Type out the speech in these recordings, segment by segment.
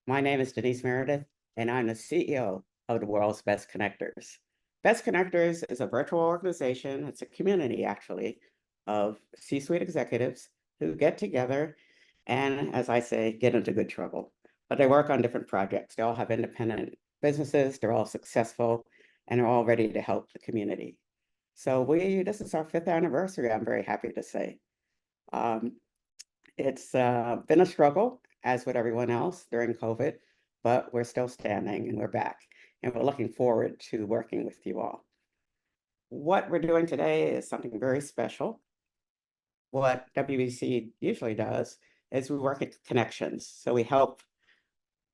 My name is Denise Meredith, and I'm the CEO of the world's Best Connectors. Best Connectors is a virtual organization, it's a community actually, of C-suite executives who get together and, as I say, get into good trouble. But they work on different projects. They all have independent businesses, they're all successful, and they're all ready to help the community. So this is our fifth anniversary, I'm very happy to say. Um, it's been a struggle, as with everyone else during COVID, but we're still standing and we're back. And we're looking forward to working with you all. What we're doing today is something very special. What WBC usually does is we work at connections. So we help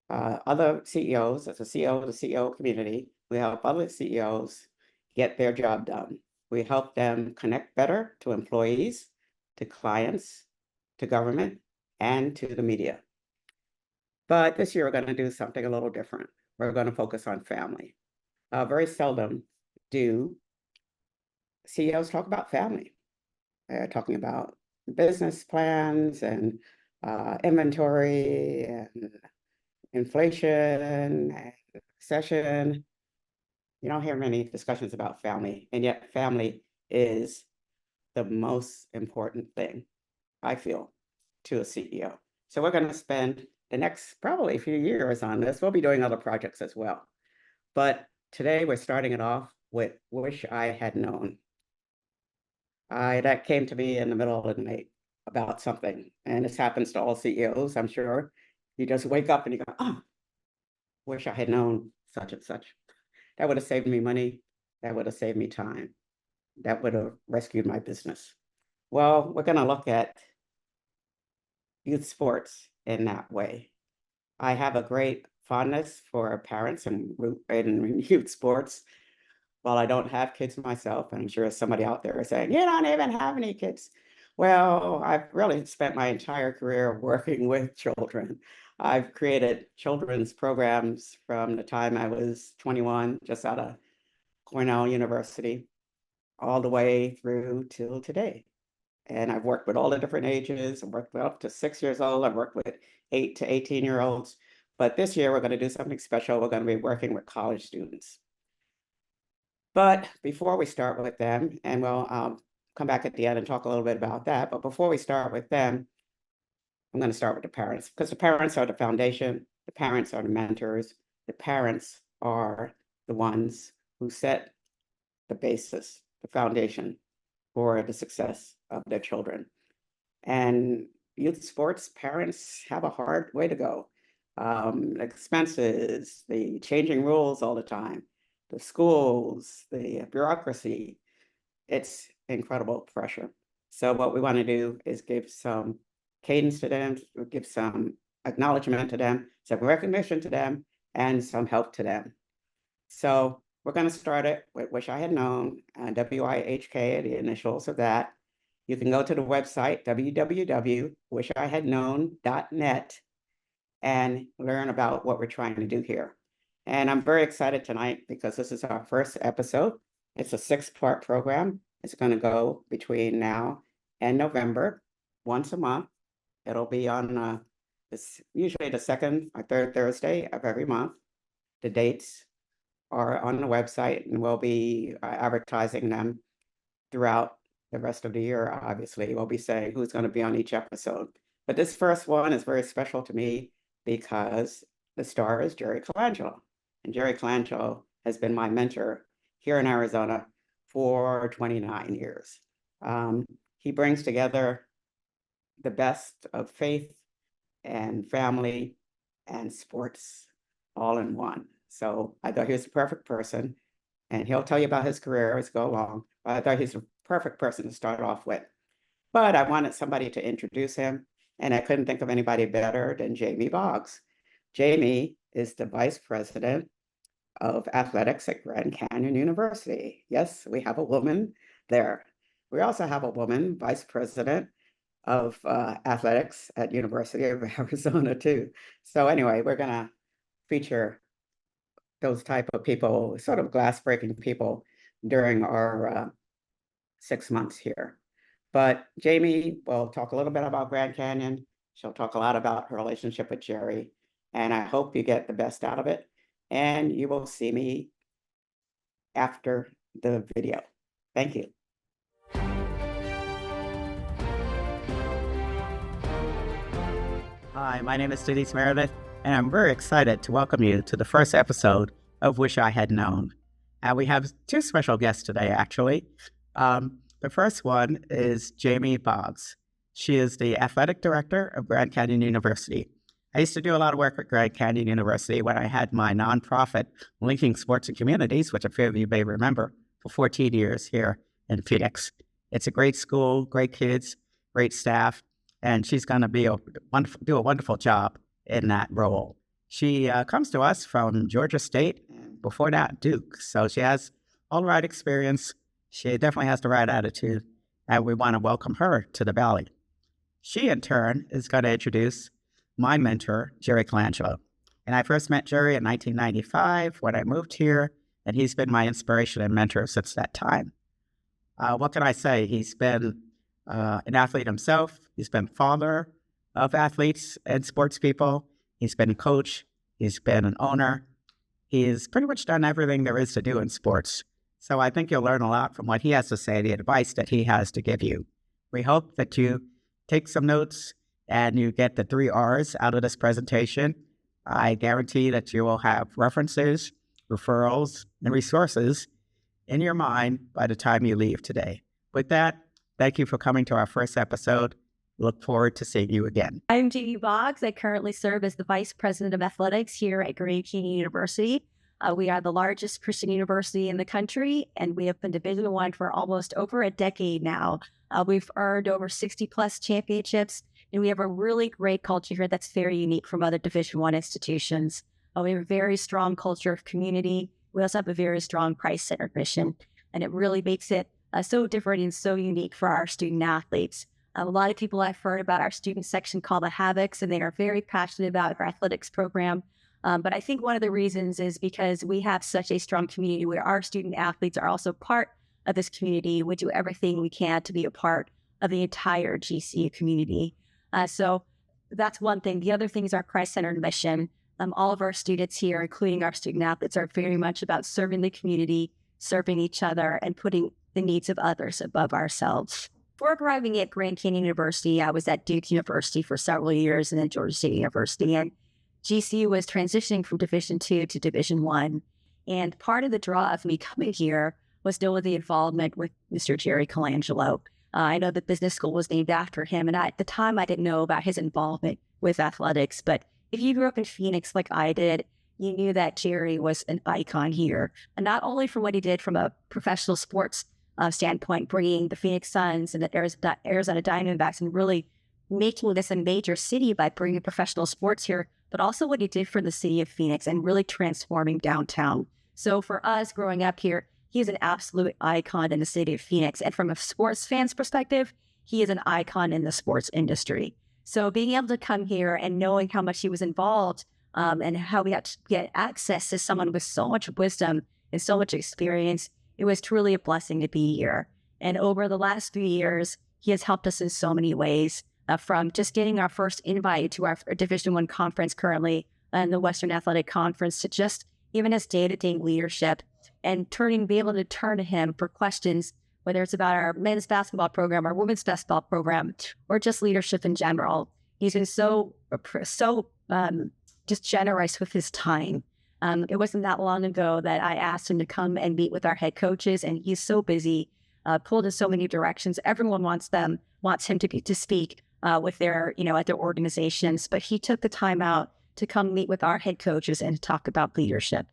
other CEOs, as a CEO of the CEO community, we help other CEOs get their job done. We help them connect better to employees, to clients, to government, and to the media. But this year, we're going to do something a little different. We're going to focus on family. Very seldom do CEOs talk about family. They're talking about business plans and inventory and inflation and recession. You don't hear many discussions about family, and yet family is the most important thing, I feel, to a CEO. So we're going to spend the next probably few years on this. We'll be doing other projects as well. But today we're starting it off with Wish I Had Known. That came to me in the middle of the night about something. And this happens to all CEOs, I'm sure. You just wake up and you go, oh, wish I had known such and such. That would have saved me money. That would have saved me time. That would have rescued my business. Well, we're going to look at youth sports in that way. I have a great fondness for parents and youth sports. While I don't have kids myself, and I'm sure somebody out there is saying, you don't even have any kids. Well, I've really spent my entire career working with children. I've created children's programs from the time I was 21, just out of Cornell University, all the way through till today. And I've worked with all the different ages. I've worked with up to 6 years old. I've worked with 8 to 18-year-olds. But this year, we're going to do something special. We're going to be working with college students. But before we start with them, and we'll come back at the end and talk a little bit about that. But before we start with them, I'm going to start with the parents, because the parents are the foundation. The parents are the mentors. The parents are the ones who set the basis, the foundation for the success of their children. And youth sports parents have a hard way to go. Expenses, the changing rules all the time, the schools, the bureaucracy, it's incredible pressure. So what we want to do is give some cadence to them, give some acknowledgement to them, some recognition to them, and some help to them. So we're going to start it with Wish I Had Known, WIHK, the initials of that. You can go to the website, www.wishihadknown.net, and learn about what we're trying to do here. And I'm very excited tonight because this is our first episode. It's a 6-part program. It's going to go between now and November, once a month. It'll be on it's usually the second or third Thursday of every month. The dates are on the website, and we'll be advertising them throughout the rest of the year. Obviously, we'll be saying who's going to be on each episode. But this first one is very special to me because the star is Jerry Colangelo. And Jerry Colangelo has been my mentor here in Arizona for 29 years. He brings together the best of faith and family and sports all in one. So I thought he was the perfect person, and he'll tell you about his career as go along. But I thought he's the perfect person to start off with. But I wanted somebody to introduce him, and I couldn't think of anybody better than Jamie Boggs. Jamie is the vice president of athletics at Grand Canyon University. Yes, we have a woman there. We also have a woman vice president of athletics at University of Arizona too. So anyway, we're going to feature those type of people, sort of glass breaking people during our 6 months here. But Jamie will talk a little bit about Grand Canyon. She'll talk a lot about her relationship with Jerry. and I hope you get the best out of it. And you will see me after the video. Thank you. Hi, my name is Denise Meredith, and I'm very excited to welcome you to the first episode of Wish I Had Known. And we have two special guests today, actually. The first one is Jamie Boggs. She is the athletic director of Grand Canyon University. I used to do a lot of work at Grand Canyon University when I had my nonprofit Linking Sports and Communities, which a few of you may remember, for 14 years here in Phoenix. It's a great school, great kids, great staff, and she's going to do a wonderful job in that role. She comes to us from Georgia State, and before that, Duke. So she has all the right experience. She definitely has the right attitude, and we want to welcome her to the Valley. She, in turn, is going to introduce my mentor, Jerry Colangelo. And I first met Jerry in 1995 when I moved here, and he's been my inspiration and mentor since that time. What can I say? He's been an athlete himself. He's been father of athletes and sports people. He's been a coach. He's been an owner. He's pretty much done everything there is to do in sports. So I think you'll learn a lot from what he has to say, the advice that he has to give you. We hope that you take some notes and you get the 3 R's out of this presentation. I guarantee that you will have references, referrals, and resources in your mind by the time you leave today. With that, thank you for coming to our first episode. Look forward to seeing you again. I'm Jamie Boggs. I currently serve as the Vice President of Athletics here at Grand Canyon University. We are the largest Christian university in the country, and we have been Division I for almost over a decade now. We've earned over 60 plus championships, and we have a really great culture here that's very unique from other Division I institutions. We have a very strong culture of community. We also have a very strong Christ-centered mission, and it really makes it so different and so unique for our student athletes. A lot of people I've heard about our student section called the Havocs, and they are very passionate about our athletics program. But I think one of the reasons is because we have such a strong community where our student athletes are also part of this community. We do everything we can to be a part of the entire GCU community. So that's one thing. The other thing is our Christ-centered mission. All of our students here, including our student athletes, are very much about serving the community, serving each other, and putting the needs of others above ourselves. Before arriving at Grand Canyon University, I was at Duke University for several years and then Georgia State University. And GCU was transitioning from Division II to Division I. And part of the draw of me coming here was still with the involvement with Mr. Jerry Colangelo. I know the business school was named after him, and at the time I didn't know about his involvement with athletics. But if you grew up in Phoenix like I did, you knew that Jerry was an icon here. And not only from what he did from a professional sports standpoint, bringing the Phoenix Suns and the Arizona Diamondbacks and really making this a major city by bringing professional sports here, but also what he did for the city of Phoenix and really transforming downtown. So for us growing up here, he is an absolute icon in the city of Phoenix. And from a sports fan's perspective, he is an icon in the sports industry. So being able to come here and knowing how much he was involved and how we had to get access to someone with so much wisdom and so much experience, it was truly a blessing to be here. And over the last few years, he has helped us in so many ways, from just getting our first invite to our Division I conference currently and the Western Athletic Conference to just even his day-to-day leadership and be able to turn to him for questions, whether it's about our men's basketball program, our women's basketball program, or just leadership in general. He's been so just generous with his time. It wasn't that long ago that I asked him to come and meet with our head coaches, and he's so busy, pulled in so many directions. Everyone wants him to speak with their, at their organizations, but he took the time out to come meet with our head coaches and to talk about leadership.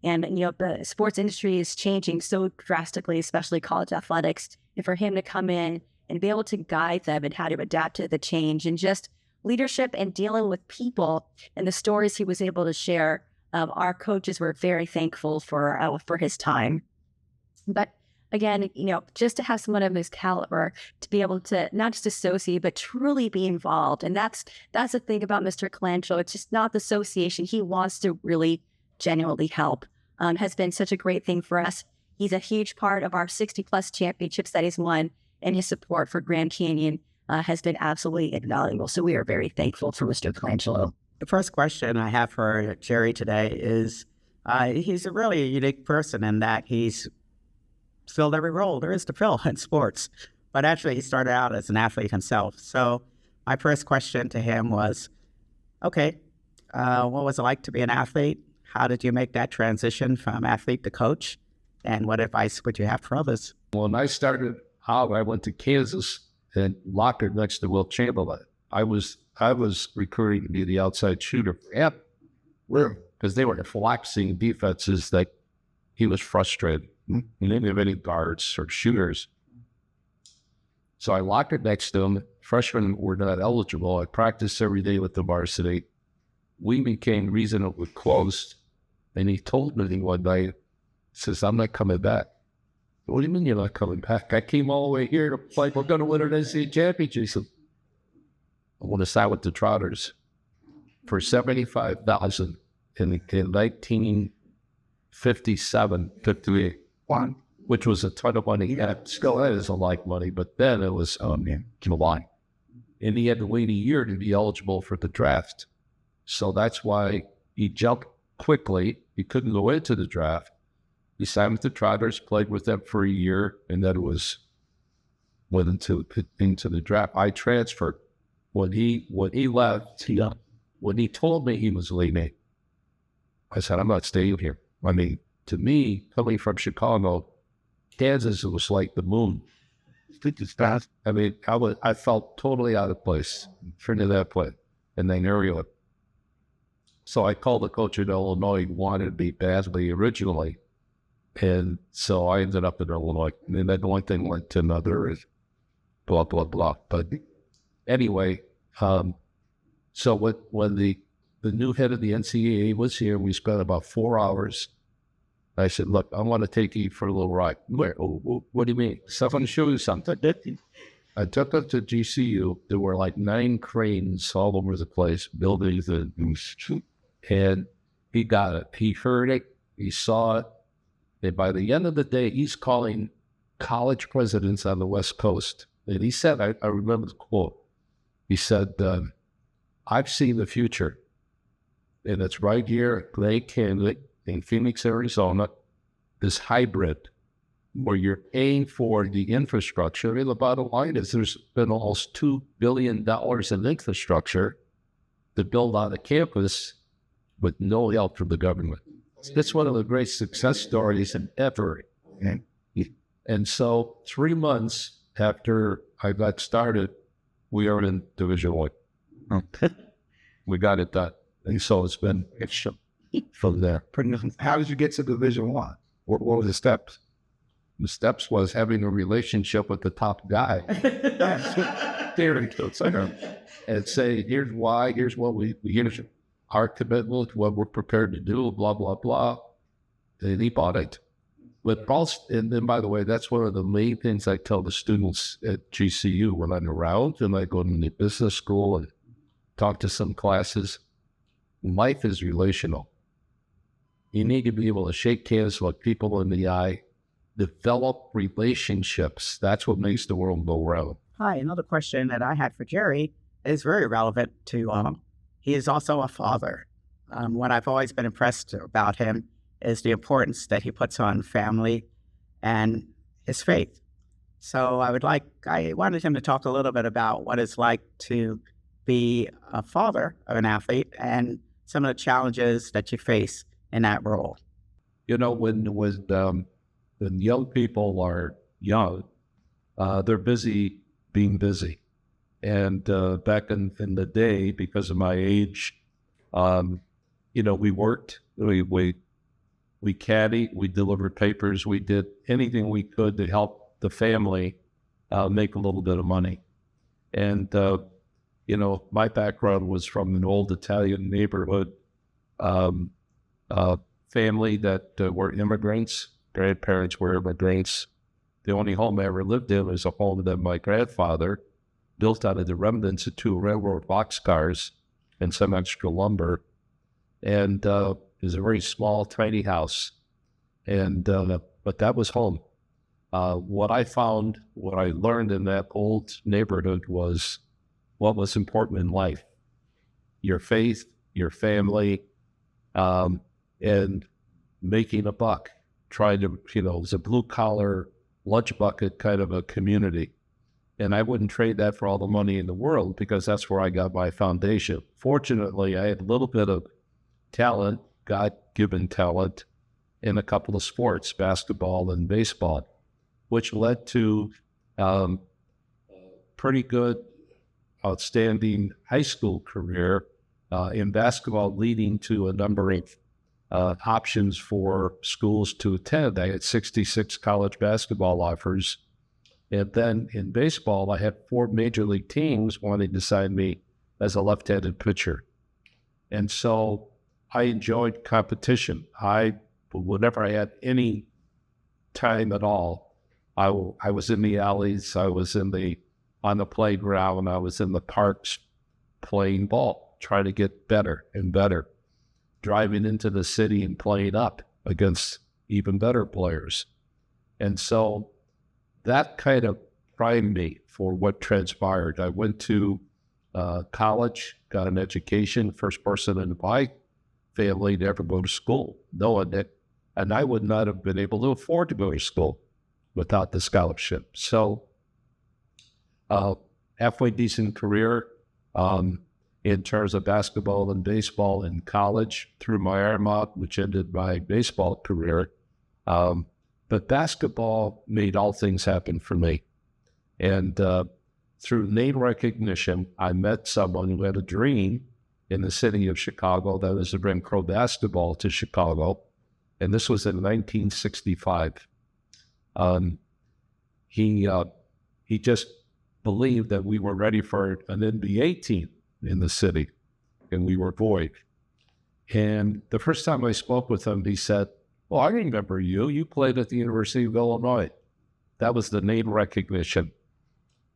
And, the sports industry is changing so drastically, especially college athletics. And for him to come in and be able to guide them and how to adapt to the change and just leadership and dealing with people and the stories he was able to share, our coaches were very thankful for his time. But again, just to have someone of his caliber to be able to not just associate, but truly be involved. And that's the thing about Mr. Colangelo. It's just not the association. He wants to really genuinely help. Has been such a great thing for us. He's a huge part of our 60 plus championships that he's won, and his support for Grand Canyon has been absolutely invaluable. So we are very thankful for Mr. Colangelo. The first question I have for Jerry today is, he's a really unique person in that he's filled every role there is to fill in sports. But actually, he started out as an athlete himself. So my first question to him was, okay, what was it like to be an athlete? How did you make that transition from athlete to coach? And what advice would you have for others? When I started out, I went to Kansas and locker next to Will Chamberlain. I was recruiting to be the outside shooter. Yep. Because they were collapsing defenses that he was frustrated. He didn't have any guards or shooters. So I locked it next to him. Freshmen were not eligible. I practiced every day with the varsity. We became reasonably close. And he told me one night, he says, I'm not coming back. What do you mean you're not coming back? I came all the way here to play. We're going to win an NCAA championship. He said, I want to sign with the Trotters for $75,000 in 1957, 58, which was a ton of money. And it still is a lot of money, but then it was a lot. And he had to wait a year to be eligible for the draft. So that's why he jumped quickly. He couldn't go into the draft. He signed with the Trotters, played with them for a year, and then went into the draft. I transferred. When he left, when he told me he was leaving, I said, I'm not staying here. I mean, to me, coming from Chicago, Kansas, it was like the moon. I mean, I felt totally out of place in that place in that area. So I called the coach in Illinois, wanted me badly originally. And so I ended up in Illinois. And then one thing went to another, is blah, blah, blah. But anyway, so when the new head of the NCAA was here, we spent about 4 hours. I said, look, I want to take you for a little ride. Where? What do you mean? So I'm going to show you something. I took him to GCU. There were like 9 cranes all over the place, buildings, and he got it. He heard it. He saw it. And by the end of the day, he's calling college presidents on the West Coast. And he said, I remember the quote. He said, I've seen the future. And it's right here at Lake Canyon in Phoenix, Arizona, this hybrid where you're paying for the infrastructure. And the bottom line is there's been almost $2 billion in infrastructure to build on a campus with no help from the government. It's one of the great success stories in ever. And so 3 months after I got started, we are in Division I. We got it done. And so it's from there. How did you get to Division I? What were the steps? The steps was having a relationship with the top guy. And say, here's why, here's what here's our commitment, what we're prepared to do, blah, blah, blah. And he bought it. But also, and then, by the way, that's one of the main things I tell the students at GCU when I'm around and I go to the business school and talk to some classes. Life is relational. You need to be able to shake hands, look people in the eye, develop relationships. That's what makes the world go round. Hi, another question that I had for Jerry is very relevant to he is also a father. What I've always been impressed about him is the importance that he puts on family and his faith. So I wanted him to talk a little bit about what it's like to be a father of an athlete and some of the challenges that you face in that role. You know, when young people are young, they're busy being busy. And back in the day, because of my age, we worked, we caddied, we delivered papers, we did anything we could to help the family make a little bit of money. And, my background was from an old Italian neighborhood family that were immigrants. Grandparents were immigrants. The only home I ever lived in was a home that my grandfather built out of the remnants of 2 railroad boxcars and some extra lumber. And it was a very small, tiny house. And but that was home. What I learned in that old neighborhood was what was important in life. Your faith, your family, and making a buck, trying to, it was a blue collar lunch bucket kind of a community. And I wouldn't trade that for all the money in the world, because that's where I got my foundation. Fortunately, I had a little bit of talent, God-given talent, in a couple of sports, basketball and baseball, which led to pretty good, outstanding high school career in basketball, leading to a number of options for schools to attend. I had 66 college basketball offers. And then in baseball, I had 4 major league teams wanting to sign me as a left-handed pitcher. And so I enjoyed competition. Whenever I had any time at all, I was in the alleys, I was on the playground, I was in the parks playing ball, trying to get better and better, driving into the city and playing up against even better players. And so that kind of primed me for what transpired. I went to college, got an education, first person in my family to ever go to school, knowing it. And I would not have been able to afford to go to school without the scholarship. So halfway decent career in terms of basketball and baseball in college through my Ironmouth, which ended my baseball career. But basketball made all things happen for me. And through name recognition, I met someone who had a dream in the city of Chicago that was to bring pro basketball to Chicago. And this was in 1965. He just believed that we were ready for an NBA team in the city, and we were void. And the first time I spoke with him, he said, "Well, I remember you. You played at the University of Illinois." That was the name recognition.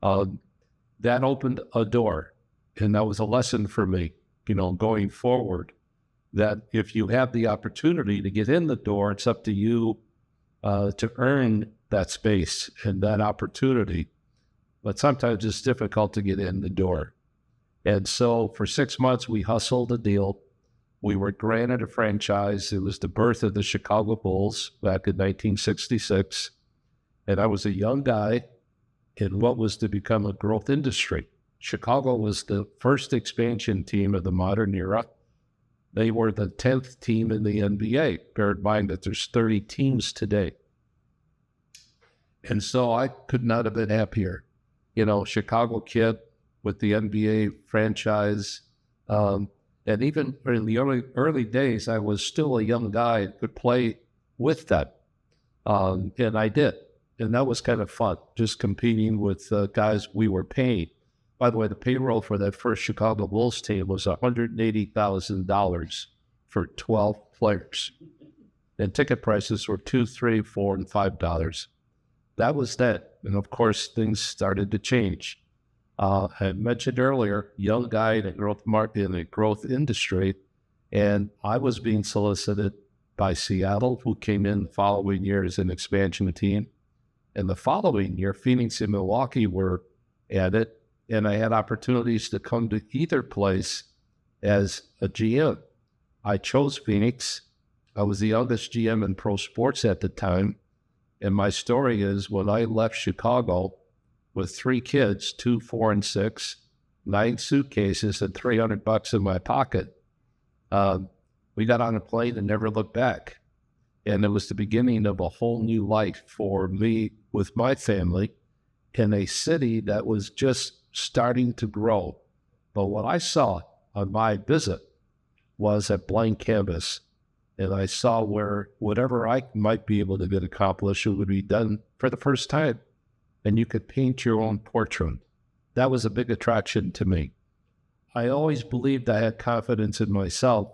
That opened a door, and that was a lesson for me, going forward, that if you have the opportunity to get in the door, it's up to you to earn that space and that opportunity. But sometimes it's difficult to get in the door. And so for 6 months, we hustled a deal. We were granted a franchise. It was the birth of the Chicago Bulls back in 1966. And I was a young guy in what was to become a growth industry. Chicago was the first expansion team of the modern era. They were the 10th team in the NBA. Bear in mind that there's 30 teams today. And so I could not have been happier. Chicago kid with the NBA franchise. And even in the early days, I was still a young guy and could play with that. And I did. And that was kind of fun, just competing with guys we were paying. By the way, the payroll for that first Chicago Bulls team was $180,000 for 12 players. And ticket prices were $2, $3, $4, and $5. That was that. And of course, things started to change. I mentioned earlier, young guy in a growth market, in a growth industry, and I was being solicited by Seattle, who came in the following year as an expansion team. And the following year, Phoenix and Milwaukee were at it, and I had opportunities to come to either place as a GM. I chose Phoenix. I was the youngest GM in pro sports at the time. And my story is, when I left Chicago with 3 kids, 2, 4, and 6, 9 suitcases, and $300 in my pocket, we got on a plane and never looked back. And it was the beginning of a whole new life for me with my family in a city that was just starting to grow. But what I saw on my visit was a blank canvas. And I saw where whatever I might be able to get accomplished, it would be done for the first time. And you could paint your own portrait. That was a big attraction to me. I always believed I had confidence in myself,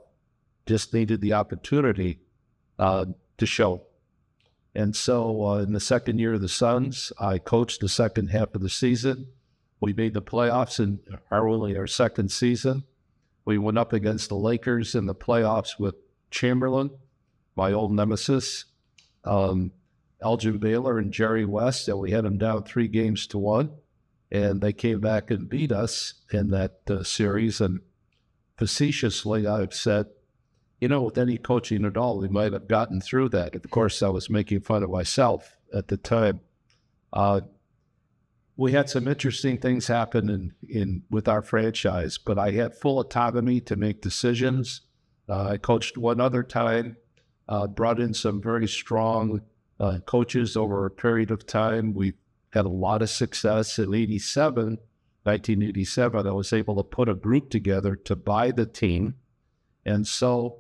just needed the opportunity to show. And so in the second year of the Suns, I coached the second half of the season. We made the playoffs in our second season. We went up against the Lakers in the playoffs with Chamberlain, my old nemesis, Elgin Baylor and Jerry West, and we had them down 3-1. And they came back and beat us in that series. And facetiously, I've said, with any coaching at all, we might have gotten through that. Of course, I was making fun of myself at the time. We had some interesting things happen with our franchise, but I had full autonomy to make decisions. I coached one other time, brought in some very strong coaches over a period of time. We had a lot of success in 1987. I was able to put a group together to buy the team. And so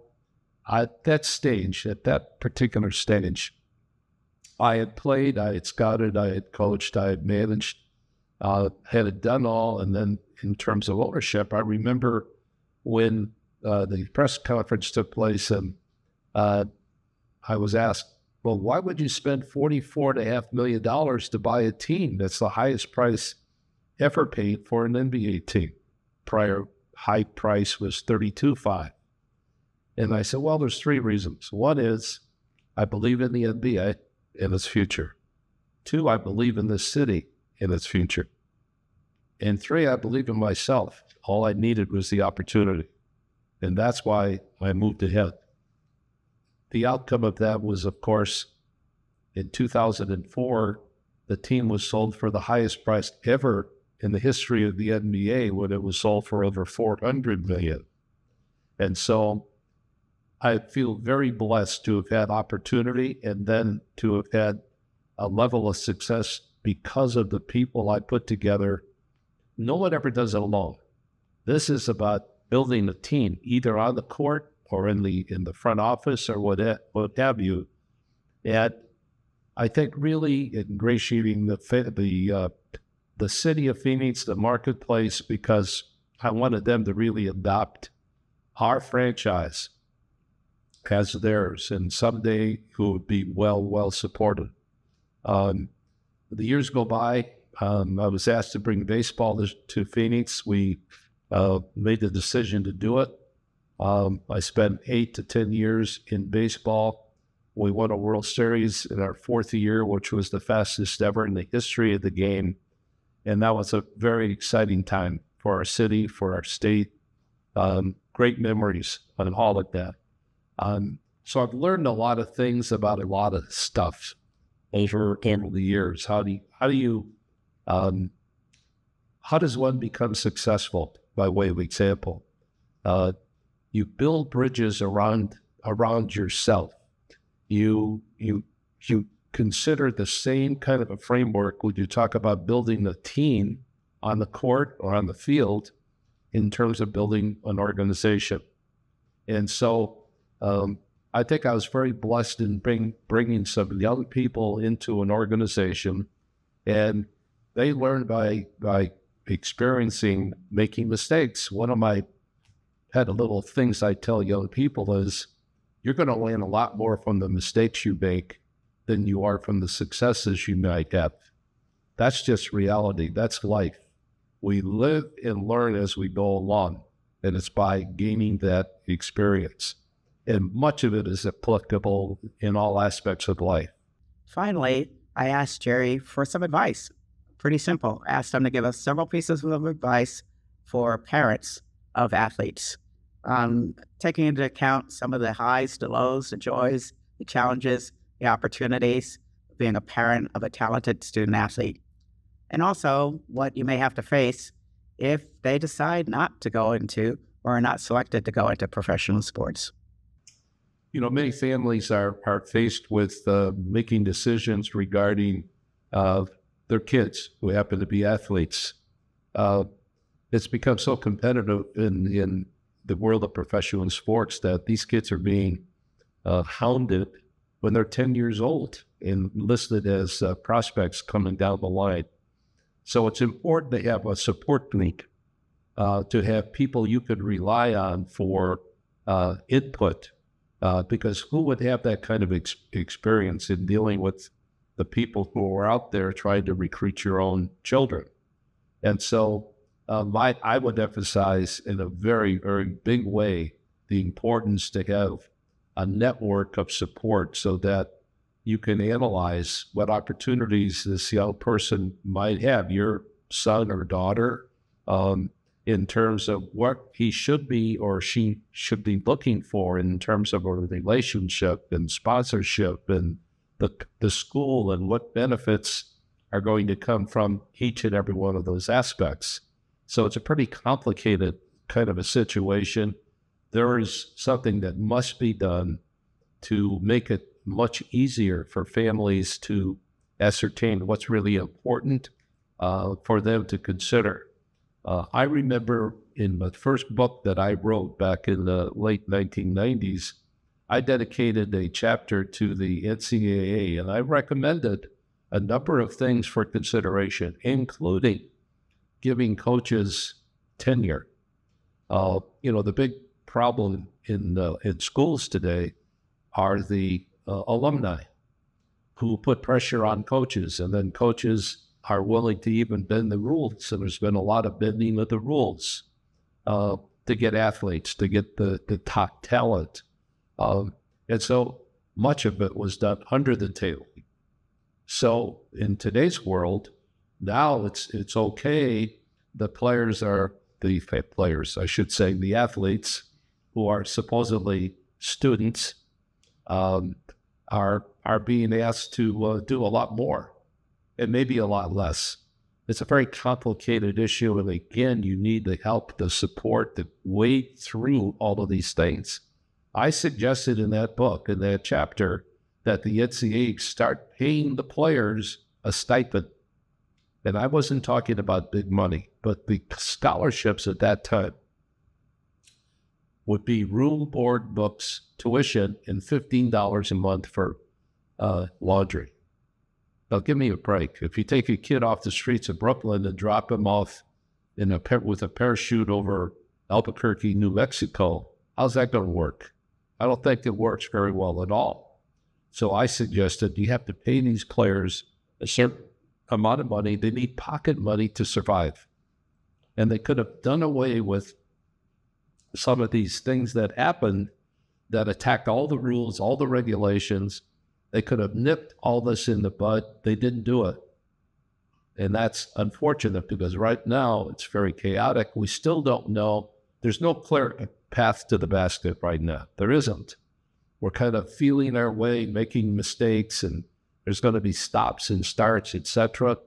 at that particular stage, I had played, I had scouted, I had coached, I had managed, had it done all. And then in terms of ownership, I remember when the press conference took place and I was asked, well, why would you spend $44.5 million to buy a team? That's the highest price ever paid for an NBA team. Prior high price was $32.5. And I said, well, there's three reasons. One is I believe in the NBA and its future. Two, I believe in this city and its future. And three, I believe in myself. All I needed was the opportunity. And that's why I moved ahead. The outcome of that was, of course, in 2004, the team was sold for the highest price ever in the history of the NBA when it was sold for over $400 million. And so I feel very blessed to have had opportunity and then to have had a level of success because of the people I put together. No one ever does it alone. This is about building a team, either on the court or in the front office or what have you. And I think really ingratiating the city of Phoenix, the marketplace, because I wanted them to really adopt our franchise as theirs, and someday who would be well supported. The years go by. I was asked to bring baseball to Phoenix. We made the decision to do it. I spent 8 to 10 years in baseball. We won a World Series in our fourth year, which was the fastest ever in the history of the game. And that was a very exciting time for our city, for our state. Great memories on all of that. So I've learned a lot of things about a lot of stuff over the years. How does one become successful? By way of example, you build bridges around yourself. You consider the same kind of a framework when you talk about building a team on the court or on the field in terms of building an organization. And so I think I was very blessed in bringing some young people into an organization, and they learned by experiencing making mistakes. One of my had a little things I tell young people is you're going to learn a lot more from the mistakes you make than you are from the successes you might have. That's just reality. That's life. We live and learn as we go along, and it's by gaining that experience. And much of it is applicable in all aspects of life. Finally, I asked Jerry for some advice. Pretty simple. I asked him to give us several pieces of advice for parents of athletes, taking into account some of the highs, the lows, the joys, the challenges, the opportunities of being a parent of a talented student athlete, and also what you may have to face if they decide not to go into or are not selected to go into professional sports. Many families are faced with making decisions regarding their kids who happen to be athletes. It's become so competitive in the world of professional sports that these kids are being hounded when they're 10 years old and listed as prospects coming down the line. So it's important to have a support group, to have people you could rely on for input, because who would have that kind of experience in dealing with the people who are out there trying to recruit your own children? And so I would emphasize in a very, very big way the importance to have a network of support so that you can analyze what opportunities this young person might have, your son or daughter, in terms of what he should be or she should be looking for in terms of a relationship and sponsorship and the school and what benefits are going to come from each and every one of those aspects. So it's a pretty complicated kind of a situation. There is something that must be done to make it much easier for families to ascertain what's really important for them to consider. I remember in the first book that I wrote back in the late 1990s, I dedicated a chapter to the NCAA, and I recommended a number of things for consideration, including giving coaches tenure. The big problem in schools today are the alumni who put pressure on coaches, and then coaches are willing to even bend the rules. And there's been a lot of bending of the rules to get athletes, to get the top talent. And so much of it was done under the table. So in today's world, now it's okay. The athletes who are supposedly students are being asked to do a lot more and maybe a lot less. It's a very complicated issue. And again, you need the help, the support, to wade through all of these things. I suggested in that book, in that chapter, that the NCAA start paying the players a stipend. And I wasn't talking about big money, but the scholarships at that time would be room, board, books, tuition, and $15 a month for laundry. Now, give me a break. If you take a kid off the streets of Brooklyn and drop him off with a parachute over Albuquerque, New Mexico, how's that going to work? I don't think it works very well at all. So I suggested you have to pay these players a certain amount of money. They need pocket money to survive. And they could have done away with some of these things that happened that attacked all the rules, all the regulations. They could have nipped all this in the bud. They didn't do it. And that's unfortunate because right now it's very chaotic. We still don't know. There's no clear path to the basket right now. There isn't. We're kind of feeling our way, making mistakes, and there's going to be stops and starts, etc.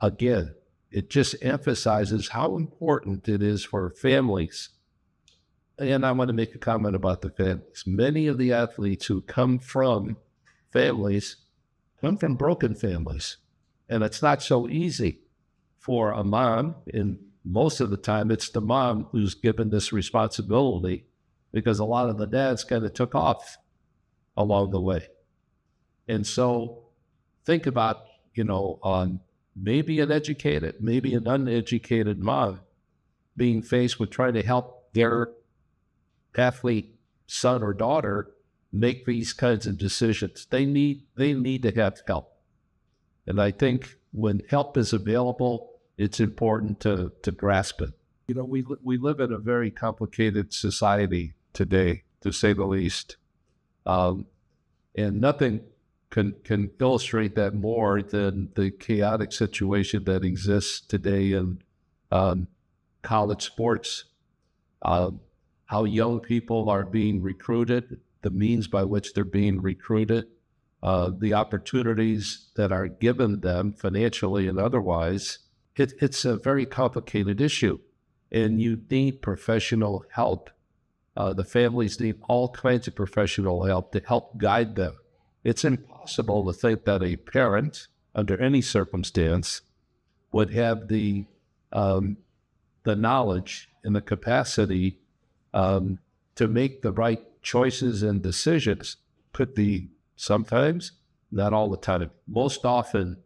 Again, it just emphasizes how important it is for families. And I want to make a comment about the families. Many of the athletes who come from broken families. And it's not so easy for a mom, and most of the time it's the mom who's given this responsibility because a lot of the dads kind of took off along the way. And so think about, on maybe an educated, maybe an uneducated mom being faced with trying to help their athlete son or daughter make these kinds of decisions. They need to have help. And I think when help is available, it's important to grasp it. We live in a very complicated society today, to say the least. And nothing can illustrate that more than the chaotic situation that exists today in college sports. How young people are being recruited, the means by which they're being recruited, the opportunities that are given them financially and otherwise. It's a very complicated issue, and you need professional help. The families need all kinds of professional help to help guide them. It's impossible to think that a parent, under any circumstance, would have the knowledge and the capacity to make the right choices and decisions. Could be sometimes, not all the time. Most often,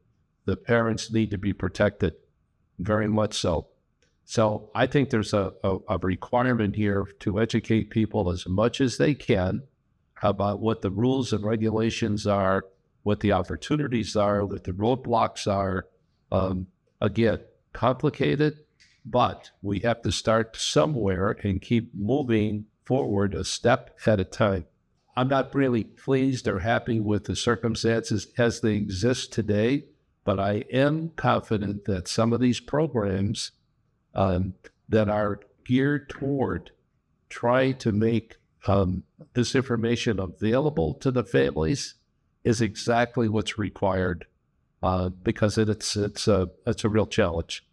the parents need to be protected, very much so. So I think there's a requirement here to educate people as much as they can about what the rules and regulations are, what the opportunities are, what the roadblocks are. Again, complicated, but we have to start somewhere and keep moving forward a step at a time. I'm not really pleased or happy with the circumstances as they exist today, but I am confident that some of these programs that are geared toward trying to make this information available to the families is exactly what's required, because it's a real challenge.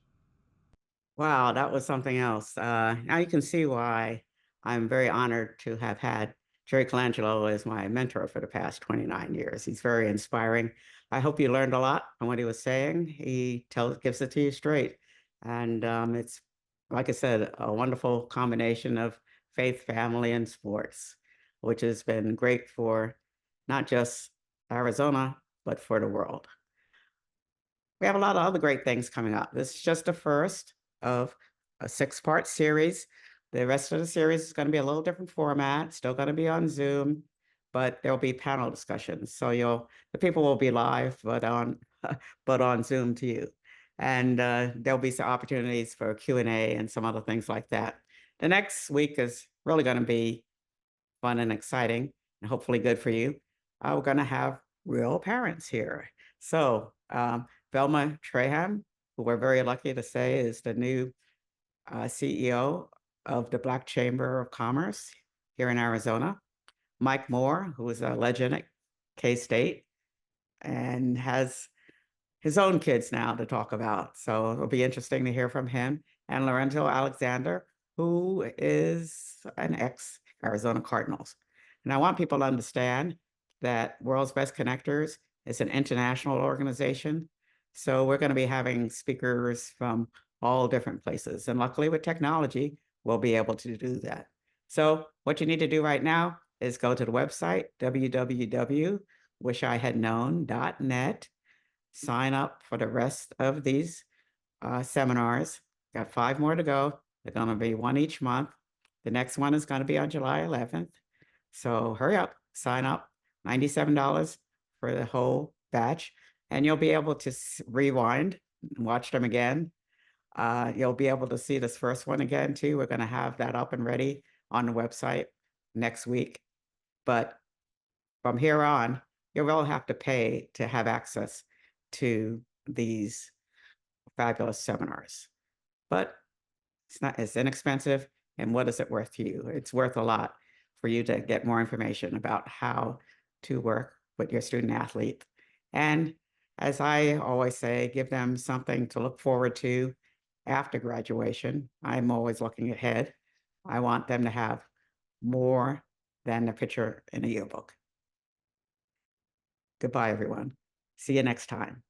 Wow, that was something else. Now you can see why I'm very honored to have had Jerry Colangelo as my mentor for the past 29 years. He's very inspiring. I hope you learned a lot from what he was saying. He gives it to you straight. And it's, like I said, a wonderful combination of faith, family, and sports, which has been great for not just Arizona, but for the world. We have a lot of other great things coming up. This is just the first of a 6-part series. The rest of the series is going to be a little different format, still going to be on Zoom, but there'll be panel discussions. So the people will be live, but on but on Zoom to you. And there'll be some opportunities for Q&A and some other things like that. The next week is really going to be fun and exciting and hopefully good for you. We're going to have real parents here. So Velma Traham, who we're very lucky to say is the new CEO of the Black Chamber of Commerce here in Arizona. Mike Moore, who is a legend at K-State and has his own kids now to talk about. So it'll be interesting to hear from him. And Lorenzo Alexander, who is an ex-Arizona Cardinals. And I want people to understand that World's Best Connectors is an international organization. So we're going to be having speakers from all different places. And luckily with technology, we'll be able to do that. So what you need to do right now is go to the website, www.wishihadknown.net. Sign up for the rest of these seminars. Got 5 more to go. They're going to be one each month. The next one is going to be on July 11th. So hurry up, sign up, $97 for the whole batch. And you'll be able to rewind and watch them again. You'll be able to see this first one again too. We're going to have that up and ready on the website next week. But from here on, you will have to pay to have access to these fabulous seminars. But it's inexpensive. And what is it worth to you? It's worth a lot for you to get more information about how to work with your student athlete. And as I always say, give them something to look forward to after graduation. I'm always looking ahead. I want them to have more than the picture in a yearbook. Goodbye, everyone. See you next time.